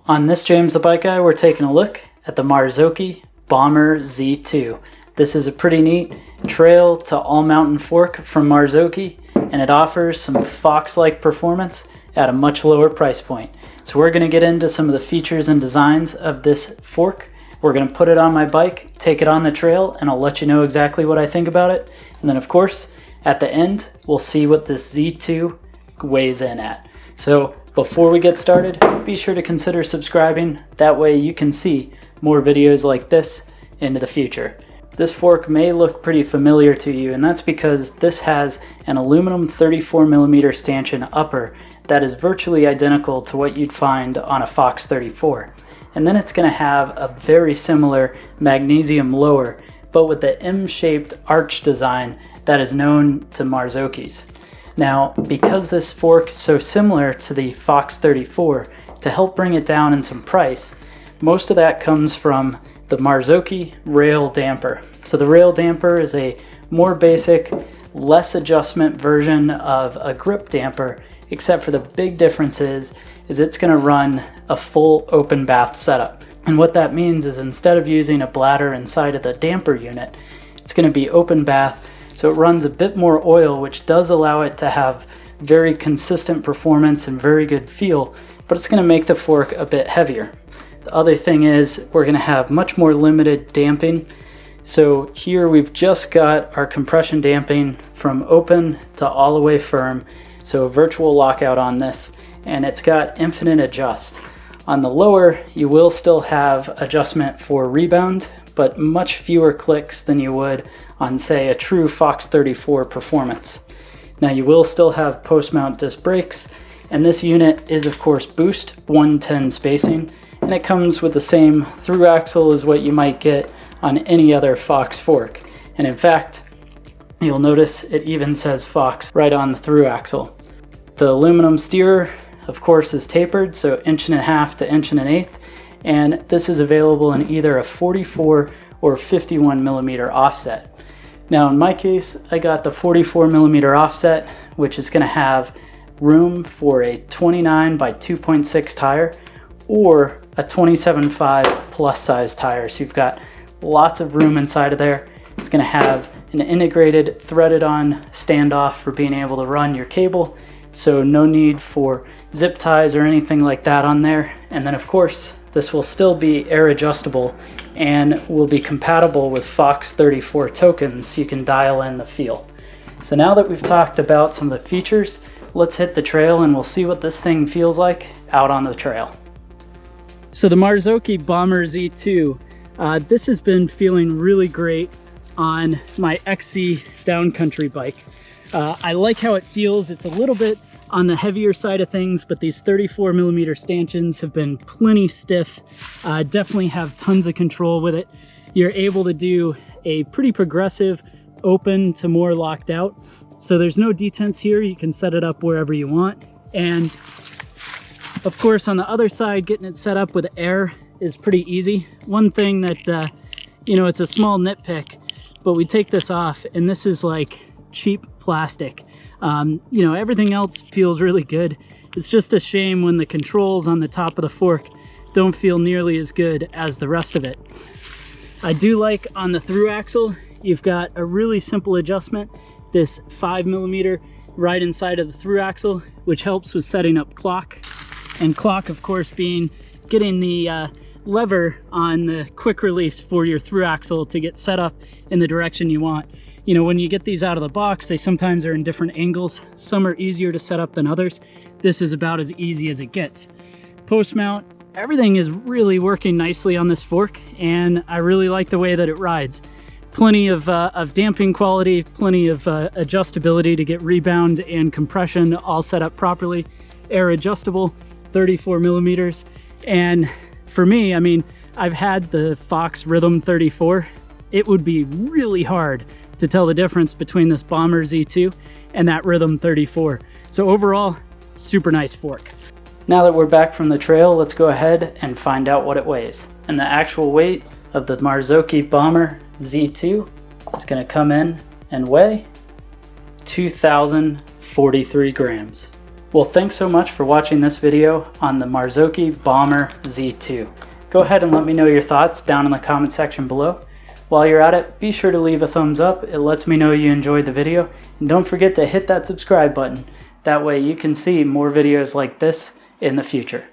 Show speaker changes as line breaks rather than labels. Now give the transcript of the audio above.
On this James the Bike Guy, we're taking a look at the Marzocchi Z2. This is a pretty neat trail to all-mountain fork from Marzocchi, and it offers some Fox-like performance at a much lower price point. So we're going to get into some of the features and designs of this fork. We're going to put it on my bike, take it on the trail, and I'll let you know exactly what I think about it. And then of course, at the end, we'll see what this Z2 weighs in at. So before we get started, be sure to consider subscribing. That way you can see more videos like this into the future. This fork may look pretty familiar to you, and that's because this has an aluminum 34mm stanchion upper that is virtually identical to what you'd find on a Fox 34. And then it's going to have a very similar magnesium lower, but with the M-shaped arch design that is known to Marzocchi's. Now, because this fork is so similar to the Fox 34, to help bring it down in some price, most of that comes from the Marzocchi rail damper. So the rail damper is a more basic, less adjustment version of a grip damper, except for the big difference is it's going to run a full open bath setup. And what that means is instead of using a bladder inside of the damper unit, it's going to be open bath. So it runs a bit more oil, which does allow it to have very consistent performance and very good feel, but it's going to make the fork a bit heavier. The other thing is we're going to have much more limited damping. So here we've just got our compression damping from open to all the way firm. So a virtual lockout on this, and it's got infinite adjust. On the lower, you will still have adjustment for rebound, but much fewer clicks than you would on, say, a true Fox 34 performance. Now you will still have post-mount disc brakes, and this unit is of course boost 110 spacing, and it comes with the same through axle as what you might get on any other Fox fork. And in fact, you'll notice it even says Fox right on the through axle. The aluminum steerer, of course, is tapered, so 1.5 to 1.1 inch, and this is available in either a 44 or 51mm offset. Now in my case, I got the 44mm offset, which is going to have room for a 29 by 2.6 tire or a 27.5 plus size tire. So you've got lots of room inside of there. It's going to have an integrated threaded on standoff for being able to run your cable. So no need for zip ties or anything like that on there. And then of course, this will still be air adjustable and will be compatible with Fox 34 tokens, so you can dial in the feel. So now that we've talked about some of the features, let's hit the trail and we'll see what this thing feels like out on the trail. So the Marzocchi Z2, this has been feeling really great on my XC downcountry bike. I like how it feels. It's a little bit on the heavier side of things, but these 34mm stanchions have been plenty stiff. Definitely have tons of control with it. You're able to do a pretty progressive open to more locked out. So there's no detents here. You can set it up wherever you want. And of course, on the other side, getting it set up with air is pretty easy. One thing that, it's a small nitpick, but we take this off and this is like cheap plastic. Everything else feels really good. It's just a shame when the controls on the top of the fork don't feel nearly as good as the rest of it. I do like on the through axle, you've got a really simple adjustment, this 5mm right inside of the through axle, which helps with setting up clock. And clock, of course, being getting the lever on the quick release for your through axle to get set up in the direction you want. When you get these out of the box, they sometimes are in different angles. Some are easier to set up than others. This is about as easy as it gets. Post mount, everything is really working nicely on this fork, and I really like the way that it rides. Plenty of damping quality, plenty of adjustability to get rebound and compression all set up properly. Air adjustable, 34mm. And for me, I've had the Fox Rhythm 34. It would be really hard to tell the difference between this Z2 and that Rhythm 34. So overall, super nice fork. Now that we're back from the trail, let's go ahead and find out what it weighs. And the actual weight of the Marzocchi Z2 is going to come in and weigh 2,043 grams. Well, thanks so much for watching this video on the Marzocchi Bomber Z2. Go ahead and let me know your thoughts down in the comment section below. While you're at it, be sure to leave a thumbs up. It lets me know you enjoyed the video. And don't forget to hit that subscribe button. That way you can see more videos like this in the future.